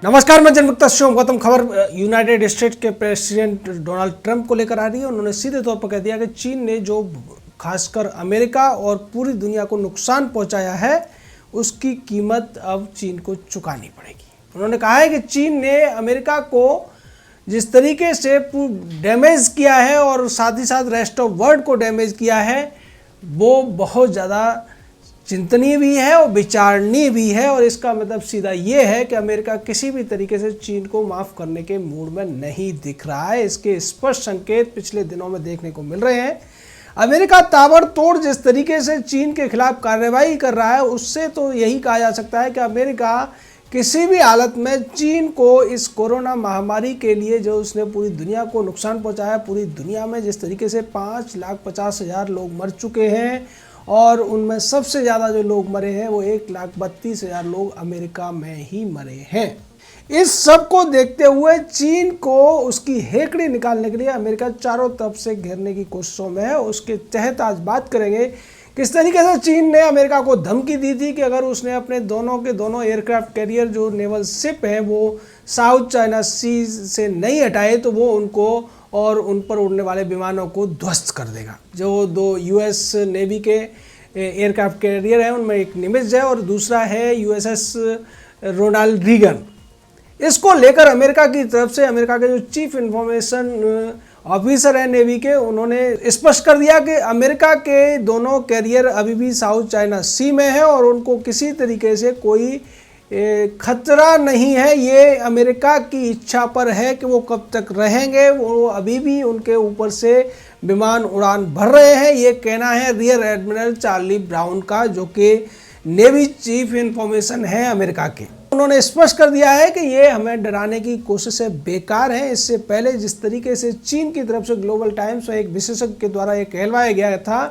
नमस्कार, मैं जनमुक्ता शिवम गौतम। खबर यूनाइटेड स्टेट्स के प्रेसिडेंट डोनाल्ड ट्रंप को लेकर आ रही है। उन्होंने सीधे तौर पर कह दिया कि चीन ने जो खासकर अमेरिका और पूरी दुनिया को नुकसान पहुंचाया है उसकी कीमत अब चीन को चुकानी पड़ेगी। उन्होंने कहा है कि चीन ने अमेरिका को जिस तरीके से डैमेज किया है और साथ ही साथ रेस्ट ऑफ वर्ल्ड को डैमेज किया है वो बहुत ज़्यादा चिंतनीय भी है और विचारणीय भी है। और इसका मतलब सीधा ये है कि अमेरिका किसी भी तरीके से चीन को माफ़ करने के मूड में नहीं दिख रहा है। इसके स्पष्ट संकेत पिछले दिनों में देखने को मिल रहे हैं। अमेरिका ताबड़तोड़ जिस तरीके से चीन के खिलाफ कार्रवाई कर रहा है उससे तो यही कहा जा सकता है कि अमेरिका किसी भी हालत में चीन को इस कोरोना महामारी के लिए जो उसने पूरी दुनिया को नुकसान पहुंचाया, पूरी दुनिया में जिस तरीके से 5,50,000 लोग मर चुके हैं और उनमें सबसे ज़्यादा जो लोग मरे हैं वो 1,32,000 लोग अमेरिका में ही मरे हैं। इस सब को देखते हुए चीन को उसकी हेकड़ी निकालने के लिए अमेरिका चारों तरफ से घेरने की कोशिशों में है। उसके तहत आज बात करेंगे किस तरीके से चीन ने अमेरिका को धमकी दी थी कि अगर उसने अपने दोनों के दोनों एयरक्राफ्ट कैरियर जो नेवल शिप हैं वो साउथ चाइना सी से नहीं हटाए तो वो उनको और उन पर उड़ने वाले विमानों को ध्वस्त कर देगा। जो दो यूएस नेवी के एयरक्राफ्ट कैरियर हैं उनमें एक निमित्ज है और दूसरा है यूएसएस रोनाल्ड रीगन। इसको लेकर अमेरिका की तरफ से अमेरिका के जो चीफ इंफॉर्मेशन ऑफिसर हैं नेवी के, उन्होंने स्पष्ट कर दिया कि अमेरिका के दोनों कैरियर अभी भी साउथ चाइना सी में है और उनको किसी तरीके से कोई खतरा नहीं है। ये अमेरिका की इच्छा पर है कि वो कब तक रहेंगे, वो अभी भी उनके ऊपर से विमान उड़ान भर रहे हैं। ये कहना है रियर एडमिरल चार्ली ब्राउन का, जो कि नेवी चीफ इंफॉर्मेशन है अमेरिका के। उन्होंने स्पष्ट कर दिया है कि ये हमें डराने की कोशिशें बेकार हैं। इससे पहले जिस तरीके से चीन की तरफ से ग्लोबल टाइम्स में एक विशेषज्ञ के द्वारा ये कहलवाया गया था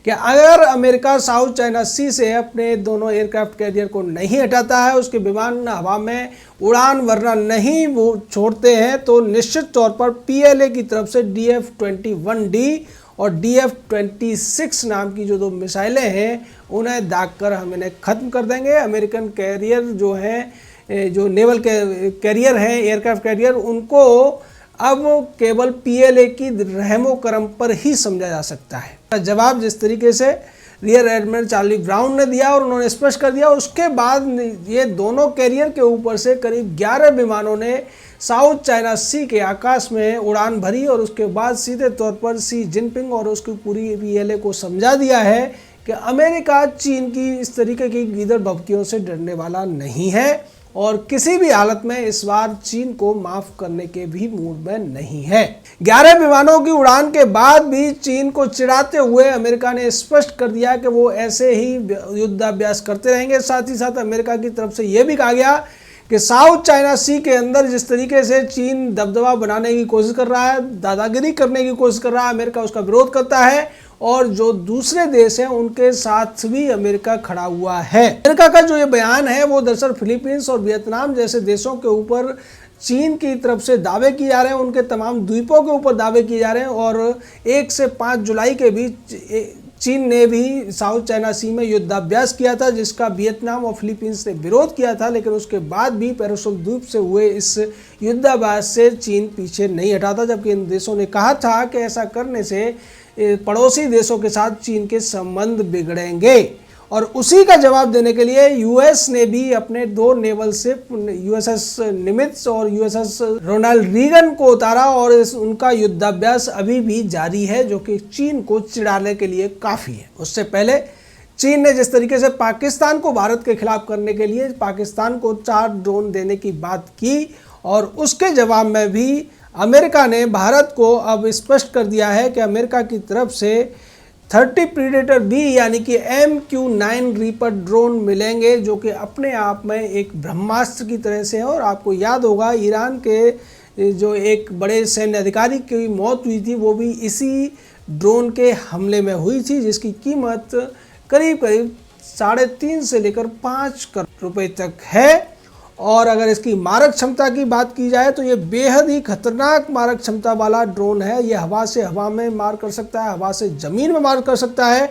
कि अगर अमेरिका साउथ चाइना सी से अपने दोनों एयरक्राफ्ट कैरियर को नहीं हटाता है, उसके विमान हवा में उड़ान वरना नहीं वो छोड़ते हैं, तो निश्चित तौर पर पीएलए की तरफ से DF-21D और DF-26 नाम की जो दो मिसाइलें हैं उन्हें दागकर हम इन्हें ख़त्म कर देंगे। अमेरिकन कैरियर जो हैं, जो नेवल कैरियर हैं, एयरक्राफ्ट कैरियर, उनको अब केवल पीएलए की रहमो करम पर ही समझा जा सकता है। जवाब जिस तरीके से रियर एडमिरल चार्ली ब्राउन ने दिया और उन्होंने स्पष्ट कर दिया, उसके बाद ये दोनों कैरियर के ऊपर से करीब 11 विमानों ने साउथ चाइना सी के आकाश में उड़ान भरी और उसके बाद सीधे तौर पर शी जिनपिंग और उसकी पूरी पीएलए को समझा दिया है कि अमेरिका चीन की इस तरीके की गीदड़ भभकियों से डरने वाला नहीं है और किसी भी हालत में इस बार चीन को माफ करने के भी मूड में नहीं है। 11 विमानों की उड़ान के बाद भी चीन को चिढ़ाते हुए अमेरिका ने स्पष्ट कर दिया कि वो ऐसे ही युद्धाभ्यास करते रहेंगे। साथ ही साथ अमेरिका की तरफ से यह भी कहा गया कि साउथ चाइना सी के अंदर जिस तरीके से चीन दबदबा बनाने की कोशिश कर रहा है, दादागिरी करने की कोशिश कर रहा है, अमेरिका उसका विरोध करता है और जो दूसरे देश हैं उनके साथ भी अमेरिका खड़ा हुआ है। अमेरिका का जो ये बयान है वो दरअसल फिलीपींस और वियतनाम जैसे देशों के ऊपर चीन की तरफ से दावे किए जा रहे हैं, उनके तमाम द्वीपों के ऊपर दावे किए जा रहे हैं। और 1 से 5 जुलाई के बीच चीन ने भी साउथ चाइना सी में युद्धाभ्यास किया था जिसका वियतनाम और फिलीपींस ने विरोध किया था, लेकिन उसके बाद भी पेरासोल द्वीप से हुए इस युद्धाभ्यास से चीन पीछे नहीं हटा था, जबकि इन देशों ने कहा था कि ऐसा करने से पड़ोसी देशों के साथ चीन के संबंध बिगड़ेंगे। और उसी का जवाब देने के लिए यूएस ने भी अपने 2 नेवल शिप यूएसएस निमित्ज और यूएसएस रोनाल्ड रीगन को उतारा और उनका युद्धाभ्यास अभी भी जारी है, जो कि चीन को चिढ़ाने के लिए काफ़ी है। उससे पहले चीन ने जिस तरीके से पाकिस्तान को भारत के खिलाफ करने के लिए पाकिस्तान को 4 ड्रोन देने की बात की और उसके जवाब में भी अमेरिका ने भारत को अब स्पष्ट कर दिया है कि अमेरिका की तरफ से 30 प्रीडेटर बी यानी कि MQ-9 रीपर ड्रोन मिलेंगे, जो कि अपने आप में एक ब्रह्मास्त्र की तरह से है। और आपको याद होगा ईरान के जो एक बड़े सैन्य अधिकारी की मौत हुई थी वो भी इसी ड्रोन के हमले में हुई थी, जिसकी कीमत करीब 3.5 से लेकर 5 करोड़ रुपए तक है। और अगर इसकी मारक क्षमता की बात की जाए तो ये बेहद ही खतरनाक मारक क्षमता वाला ड्रोन है। ये हवा से हवा में मार कर सकता है, हवा से ज़मीन में मार कर सकता है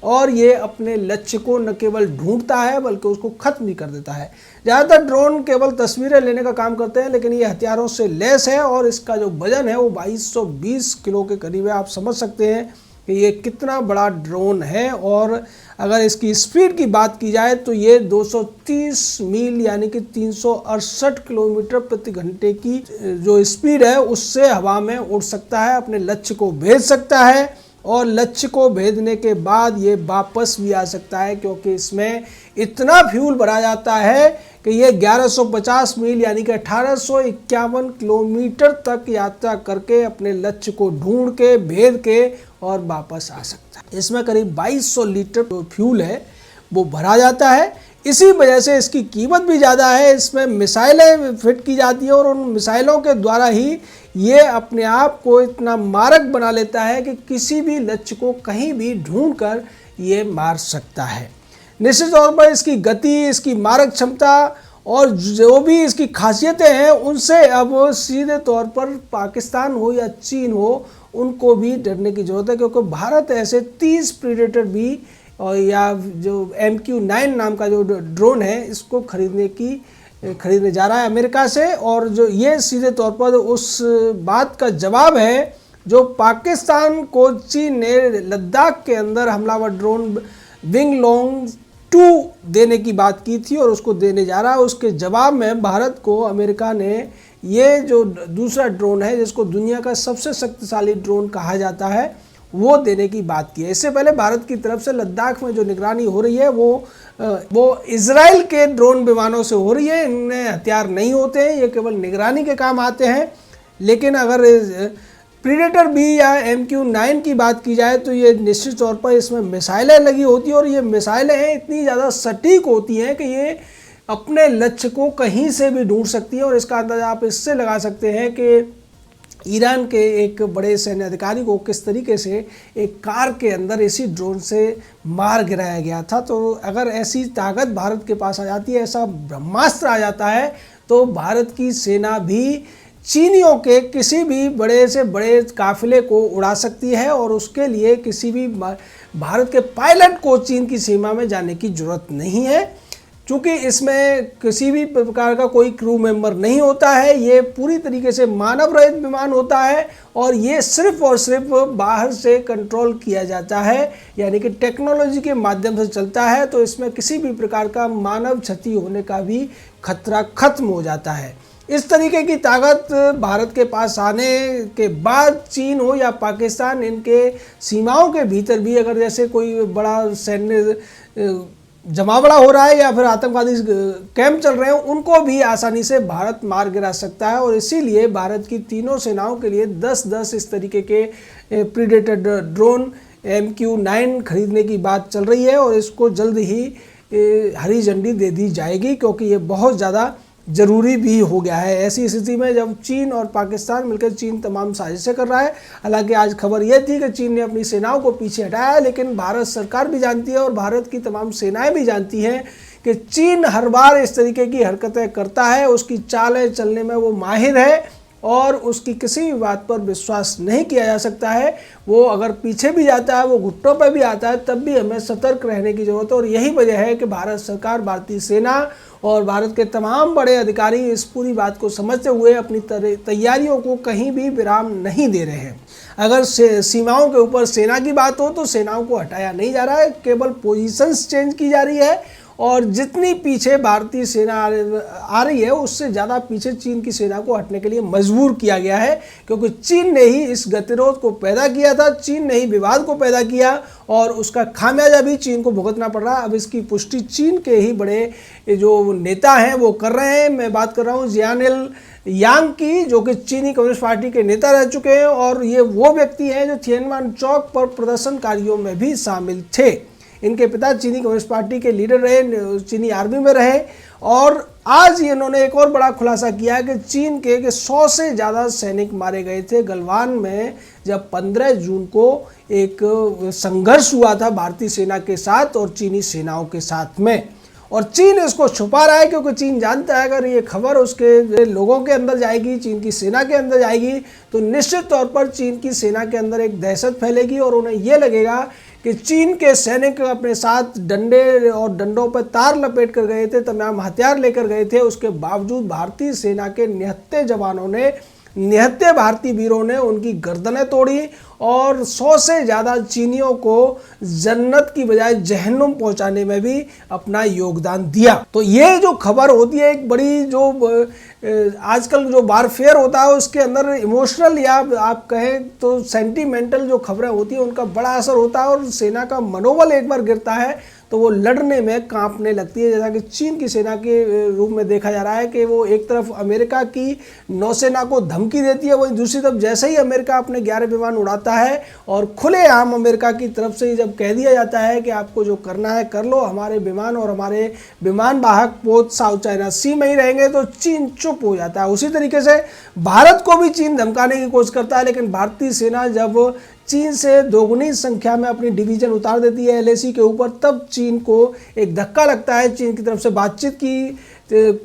और ये अपने लक्ष्य को न केवल ढूंढता है बल्कि उसको खत्म भी कर देता है। ज़्यादातर ड्रोन केवल तस्वीरें लेने का काम करते हैं, लेकिन ये हथियारों से लैस है और इसका जो वजन है वो 2220 किलो के करीब है। आप समझ सकते हैं कि ये कितना बड़ा ड्रोन है। और अगर इसकी स्पीड की बात की जाए तो ये 230 मील यानी कि 368 किलोमीटर प्रति घंटे की जो स्पीड है उससे हवा में उड़ सकता है, अपने लक्ष्य को भेज सकता है और लक्ष्य को भेजने के बाद ये वापस भी आ सकता है, क्योंकि इसमें इतना फ्यूल भरा जाता है कि ये 1150 मील यानी कि 1851 किलोमीटर तक यात्रा करके अपने लक्ष्य को ढूंढ के भेद के और वापस आ सकता है। इसमें करीब 2200 लीटर फ्यूल है वो भरा जाता है। इसी वजह से इसकी कीमत भी ज़्यादा है। इसमें मिसाइलें फिट की जाती हैं और उन मिसाइलों के द्वारा ही ये अपने आप को इतना मारक बना लेता है कि किसी भी लक्ष्य को कहीं भी ढूंढ कर ये मार सकता है। निश्चित तौर पर इसकी गति, इसकी मारक क्षमता और जो भी इसकी खासियतें हैं उनसे अब सीधे तौर पर पाकिस्तान हो या चीन हो उनको भी डरने की ज़रूरत है, क्योंकि भारत ऐसे 30 प्रीडेटर भी और या जो MQ-9 नाम का जो ड्रोन है इसको खरीदने जा रहा है अमेरिका से। और जो ये सीधे तौर पर उस बात का जवाब है जो पाकिस्तान को चीन ने लद्दाख के अंदर हमलावर ड्रोन विंग लॉन्ग 2 देने की बात की थी और उसको देने जा रहा है। उसके जवाब में भारत को अमेरिका ने ये जो दूसरा ड्रोन है जिसको दुनिया का सबसे शक्तिशाली ड्रोन कहा जाता है वो देने की बात की है। इससे पहले भारत की तरफ से लद्दाख में जो निगरानी हो रही है वो इजराइल के ड्रोन विमानों से हो रही है। इनमें हथियार नहीं होते हैं, ये केवल निगरानी के काम आते हैं। लेकिन अगर प्रीडेटर बी या MQ-9 की बात की जाए तो ये निश्चित तौर पर इसमें मिसाइलें लगी होती हैं और ये मिसाइलें हैं इतनी ज़्यादा सटीक होती हैं कि ये अपने लक्ष्य को कहीं से भी ढूंढ सकती है। और इसका अंदाजा आप इससे लगा सकते हैं कि ईरान के एक बड़े सैन्य अधिकारी को किस तरीके से एक कार के अंदर इसी ड्रोन से मार गिराया गया था। तो अगर ऐसी ताकत भारत के पास आ जाती है, ऐसा ब्रह्मास्त्र आ जाता है, तो भारत की सेना भी चीनियों के किसी भी बड़े से बड़े काफिले को उड़ा सकती है और उसके लिए किसी भी भारत के पायलट को चीन की सीमा में जाने की जरूरत नहीं है, क्योंकि इसमें किसी भी प्रकार का कोई क्रू मेंबर नहीं होता है। ये पूरी तरीके से मानव रहित विमान होता है और ये सिर्फ और सिर्फ बाहर से कंट्रोल किया जाता है, यानी कि टेक्नोलॉजी के माध्यम से चलता है। तो इसमें किसी भी प्रकार का मानव क्षति होने का भी खतरा खत्म हो जाता है। इस तरीके की ताकत भारत के पास आने के बाद चीन हो या पाकिस्तान, इनके सीमाओं के भीतर भी अगर जैसे कोई बड़ा सैन्य जमावड़ा हो रहा है या फिर आतंकवादी कैंप चल रहे हैं, उनको भी आसानी से भारत मार गिरा सकता है। और इसीलिए भारत की तीनों सेनाओं के लिए 10-10 इस तरीके के प्रीडेटर ड्रोन MQ-9 खरीदने की बात चल रही है और इसको जल्द ही हरी झंडी दे दी जाएगी, क्योंकि ये बहुत ज़्यादा ज़रूरी भी हो गया है। ऐसी स्थिति में जब चीन और पाकिस्तान मिलकर चीन तमाम साजिशें कर रहा है। हालांकि आज खबर यह थी कि चीन ने अपनी सेनाओं को पीछे हटाया, लेकिन भारत सरकार भी जानती है और भारत की तमाम सेनाएं भी जानती हैं कि चीन हर बार इस तरीके की हरकतें करता है। उसकी चालें चलने में वो माहिर है और उसकी किसी भी बात पर विश्वास नहीं किया जा सकता है। वो अगर पीछे भी जाता है, वो घुटनों पर भी आता है, तब भी हमें सतर्क रहने की ज़रूरत है। और यही वजह है कि भारत सरकार, भारतीय सेना और भारत के तमाम बड़े अधिकारी इस पूरी बात को समझते हुए अपनी तैयारियों को कहीं भी विराम नहीं दे रहे हैं। अगर सीमाओं के ऊपर सेना की बात हो तो सेनाओं को हटाया नहीं जा रहा है, केवल पोजीशंस चेंज की जा रही है। और जितनी पीछे भारतीय सेना आ रही है उससे ज़्यादा पीछे चीन की सेना को हटने के लिए मजबूर किया गया है, क्योंकि चीन ने ही इस गतिरोध को पैदा किया था, चीन ने ही विवाद को पैदा किया और उसका खामियाजा भी चीन को भुगतना पड़ रहा है। अब इसकी पुष्टि चीन के ही बड़े जो नेता हैं वो कर रहे हैं। मैं बात कर रहा हूँ जियानिल यांग की, जो कि चीनी कम्युनिस्ट पार्टी के नेता रह चुके हैं और ये वो व्यक्ति हैं जो थिएनवान चौक पर प्रदर्शनकारियों में भी शामिल थे। इनके पिता चीनी कम्युनिस्ट पार्टी के लीडर रहे, चीनी आर्मी में रहे। और आज इन्होंने एक और बड़ा खुलासा किया कि चीन के 100 से ज़्यादा सैनिक मारे गए थे गलवान में, जब 15 जून को एक संघर्ष हुआ था भारतीय सेना के साथ और चीनी सेनाओं के साथ में। और चीन इसको छुपा रहा है, क्योंकि चीन जानता है अगर ये खबर उसके लोगों के अंदर जाएगी, चीन की सेना के अंदर जाएगी, तो निश्चित तौर पर चीन की सेना के अंदर एक दहशत फैलेगी और उन्हें ये लगेगा कि चीन के सैनिक अपने साथ डंडे और डंडों पर तार लपेट कर गए थे, तमाम हथियार लेकर गए थे, उसके बावजूद भारतीय सेना के निहत्थे जवानों ने, निहत्थे भारतीय वीरों ने उनकी गर्दनें तोड़ी और 100 से ज़्यादा चीनियों को जन्नत की बजाय जहन्नुम पहुंचाने में भी अपना योगदान दिया। तो ये जो खबर होती है, एक बड़ी जो आजकल जो वारफेयर होता है उसके अंदर इमोशनल या आप कहें तो सेंटिमेंटल जो खबरें होती हैं उनका बड़ा असर होता है और सेना का मनोबल एक बार गिरता है तो वो लड़ने में कांपने लगती है। जैसा कि चीन की सेना के रूप में देखा जा रहा है कि वो एक तरफ अमेरिका की नौसेना को धमकी देती है, वहीं दूसरी तरफ जैसे ही अमेरिका अपने 11 विमान उड़ाता है और खुलेआम अमेरिका की तरफ से जब कह दिया जाता है कि आपको जो करना है कर लो, हमारे विमान और हमारे विमान वाहक पोत साउथ चाइना सी में ही रहेंगे, तो चीन चुप हो जाता है। उसी तरीके से भारत को भी चीन धमकाने की कोशिश करता है, लेकिन भारतीय सेना जब चीन से दोगुनी संख्या में अपनी डिवीजन उतार देती है LAC के ऊपर, तब चीन को एक धक्का लगता है। चीन की तरफ से बातचीत की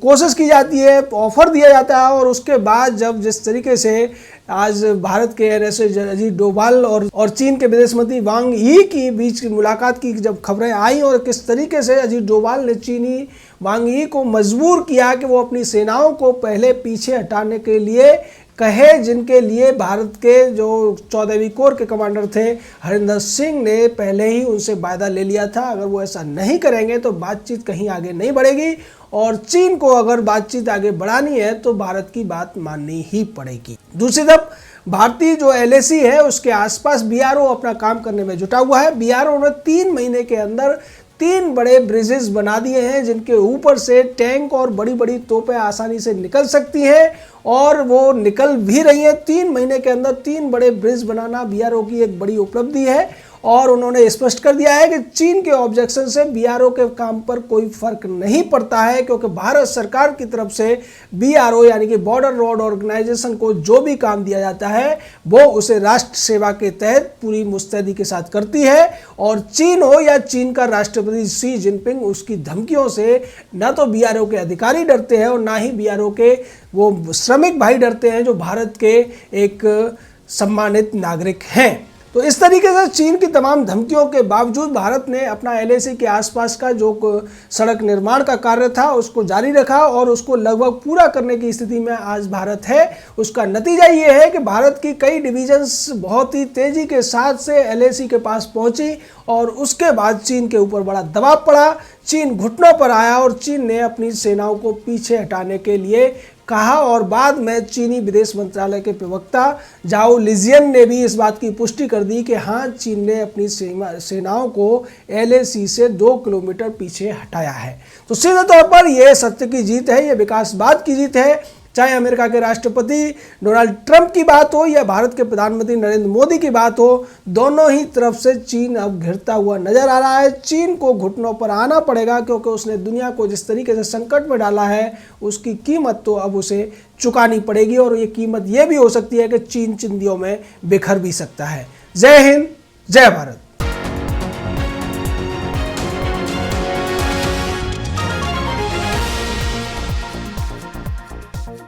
कोशिश की जाती है, ऑफर दिया जाता है और उसके बाद जब जिस तरीके से आज भारत के NSA अजीत डोभाल और चीन के विदेश मंत्री वांग यी की बीच की मुलाकात की जब खबरें आई और किस तरीके से अजीत डोभाल ने चीनी वांग यी को मजबूर किया कि वो अपनी सेनाओं को पहले पीछे हटाने के लिए कहे, जिनके लिए भारत के जो 14वीं कोर के कमांडर थे हरिंदर सिंह ने पहले ही उनसे वायदा ले लिया था, अगर वो ऐसा नहीं करेंगे तो बातचीत कहीं आगे नहीं बढ़ेगी और चीन को अगर बातचीत आगे बढ़ानी है तो भारत की बात माननी ही पड़ेगी। दूसरी तरफ भारतीय जो LAC है उसके आसपास BRO अपना काम करने में जुटा हुआ है। BRO ने 3 महीने के अंदर 3 बड़े ब्रिजेस बना दिए हैं जिनके ऊपर से टैंक और बड़ी बड़ी तोपें आसानी से निकल सकती हैं और वो निकल भी रही हैं। 3 महीने के अंदर 3 बड़े ब्रिज बनाना BRO की एक बड़ी उपलब्धि है और उन्होंने स्पष्ट कर दिया है कि चीन के ऑब्जेक्शन से BRO के काम पर कोई फर्क नहीं पड़ता है, क्योंकि भारत सरकार की तरफ से BRO यानी कि बॉर्डर रोड ऑर्गेनाइजेशन को जो भी काम दिया जाता है वो उसे राष्ट्र सेवा के तहत पूरी मुस्तैदी के साथ करती है और चीन हो या चीन का राष्ट्रपति शी जिनपिंग, उसकी धमकियों से न तो BRO के अधिकारी डरते हैं और ना ही BRO के वो श्रमिक भाई डरते हैं जो भारत के एक सम्मानित नागरिक हैं। तो इस तरीके से चीन की तमाम धमकियों के बावजूद भारत ने अपना LAC के आसपास का जो सड़क निर्माण का कार्य था उसको जारी रखा और उसको लगभग पूरा करने की स्थिति में आज भारत है। उसका नतीजा ये है कि भारत की कई डिवीजन्स बहुत ही तेजी के साथ से LAC के पास पहुंची और उसके बाद चीन के ऊपर बड़ा दबाव पड़ा, चीन घुटनों पर आया और चीन ने अपनी सेनाओं को पीछे हटाने के लिए कहा और बाद में चीनी विदेश मंत्रालय के प्रवक्ता जाओ लिजियन ने भी इस बात की पुष्टि कर दी कि हाँ, चीन ने अपनी सेनाओं को LAC से 2 किलोमीटर पीछे हटाया है। तो सीधे तौर पर यह सत्य की जीत है, यह विकासवाद की जीत है। चाहे अमेरिका के राष्ट्रपति डोनाल्ड ट्रंप की बात हो या भारत के प्रधानमंत्री नरेंद्र मोदी की बात हो, दोनों ही तरफ से चीन अब घिरता हुआ नजर आ रहा है। चीन को घुटनों पर आना पड़ेगा क्योंकि उसने दुनिया को जिस तरीके से संकट में डाला है उसकी कीमत तो अब उसे चुकानी पड़ेगी और ये कीमत ये भी हो सकती है कि चीन चिंदियों में बिखर भी सकता है। जय हिंद, जय भारत।